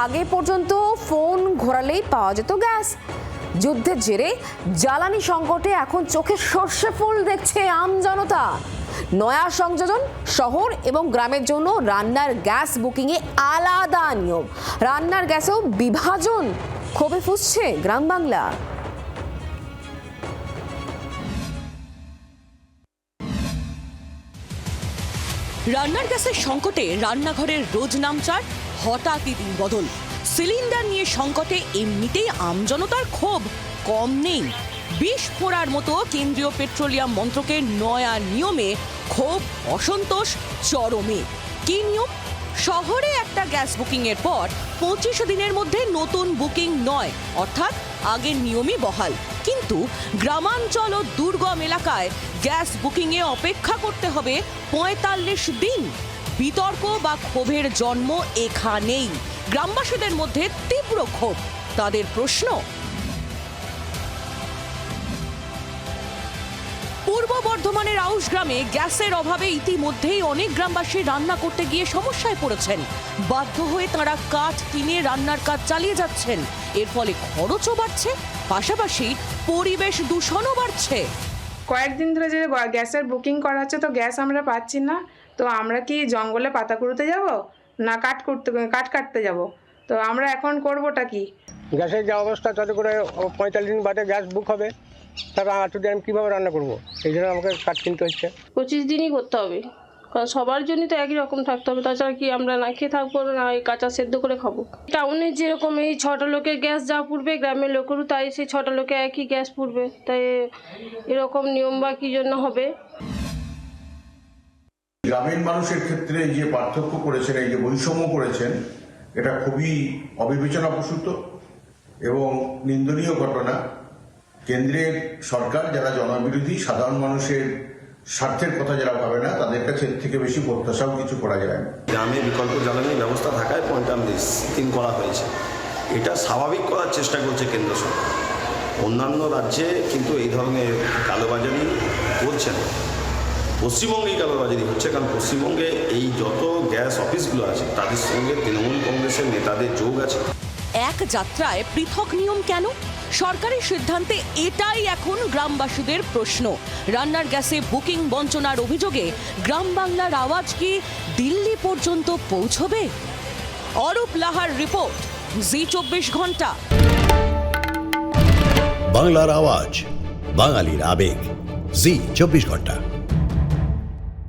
আগে পর্যন্ত ফোন ঘোরালেই পাওয়া যেত গ্যাস। যুদ্ধের জেরে জ্বালানি সংকটে এখন চোখে সর্ষে ফুল দেখছে আমজনতা। নয়া সংযোজন, শহর এবং গ্রামের জন্য রান্নার গ্যাস বুকিংয়ে আলাদা নিয়ম, রান্নার গ্যাসেও বিভাজন, ক্ষোভে ফুঁসছে গ্রাম বাংলা। রান্নার গ্যাসের সংকটে রান্নাঘরের রোজ নামচার, হঠাৎই দিন বদল। সিলিন্ডার নিয়ে সংকটে এমনিতেই আমজনতার ক্ষোভ কম নেই। বিষ ফোড়ার মতো কেন্দ্রীয় পেট্রোলিয়াম মন্ত্রকের নয়া নিয়মে ক্ষোভ, অসন্তোষ চরমে। কি নিয়ম? শহরে একটা গ্যাস বুকিং এর পর 25 দিনের মধ্যে নতুন বুকিং নয়, অর্থাৎ আগের নিয়মই বহাল। কিন্তু গ্রামাঞ্চল ও দুর্গম এলাকায় গ্যাস বুকিংয়ে অপেক্ষা করতে হবে 45 দিন। বিতর্ক বা ক্ষোভের জন্ম এখানেই। গ্রামবাসীদের মধ্যে তীব্র ক্ষোভ। তাদের প্রশ্ন, পূর্ব বর্ধমানের আউশ গ্রামে গ্যাসের অভাবে ইতিমধ্যেই অনেক গ্রামবাসী রান্না করতে গিয়ে সমস্যায় পড়েছেন। বাধ্য হয়ে তারা কাঠ কিনে রান্নার কাজ চালিয়ে যাচ্ছেন। এর ফলে খরচও বাড়ছে, পাশাপাশি পরিবেশ দূষণও বাড়ছে। কয়েকদিন ধরে যে গ্যাসের বুকিং করা হচ্ছে, তো গ্যাস আমরা পাচ্ছি না। তো আমরা কি জঙ্গলে পাতা কুড়োতে যাব, না কাঠ কাটতে যাব? তো আমরা এখন করবোটা কি? গ্যাসের যে অবস্থা, তাতে করে 45 দিন বাদে গ্যাস বুক হবে, তারপর 8 দিন আমি কীভাবে রান্না করবো? এই জন্য আমাকে কাঠ কিনতে হচ্ছে। 25 দিনই করতে হবে, কারণ সবার জন্যই তো একই রকম থাকতে হবে। তাছাড়া কি আমরা না খেয়ে থাকবো, না এই কাঁচা সেদ্ধ করে খাবো? টাউনে যেরকম এই 6টা লোকের গ্যাস যা পুড়বে, গ্রামের লোকেরও তাই সেই 6টা লোকে একই গ্যাস পুড়বে। তাই এরকম নিয়ম বা কী জন্য হবে? গ্রামীণ মানুষের ক্ষেত্রে যে পার্থক্য করেছেন, এই যে বৈষম্য করেছেন, এটা খুবই অবিবেচনাপ্রসূত এবং নিন্দনীয় ঘটনা। কেন্দ্রের সরকার যারা জনবিরোধী, সাধারণ মানুষের স্বার্থের কথা যারা ভাবে না, তাদের কাছে এর থেকে বেশি প্রত্যাশাও কিছু করা যায় না। গ্রামে বিকল্প জ্বালানি ব্যবস্থা থাকায় 45 দিন করা হয়েছে। এটা স্বাভাবিক করার চেষ্টা করছে কেন্দ্র সরকার। অন্যান্য রাজ্যে কিন্তু এই ধরনের কালোবাজারি করছে না। পশ্চিমবঙ্গেই কালোবাজারি হচ্ছে, কারণ পশ্চিমবঙ্গে এই যত গ্যাস অফিসগুলো আছে তাদের সঙ্গে তৃণমূল কংগ্রেসের নেতাদের যোগ আছে। এক যাত্রায় পৃথক নিয়ম কেন? সরকারি সিদ্ধান্তে এটাই এখন গ্রামবাসীদের প্রশ্ন। রান্নার গ্যাসে বুকিং বঞ্চনার অভিযোগে গ্রাম বাংলার আওয়াজ কি দিল্লি পর্যন্ত পৌঁছবে? অরূপ লাহার রিপোর্ট, জি 24 ঘন্টা। বাংলার আওয়াজ, বাঙালির আবেগ, জি 24 ঘন্টা।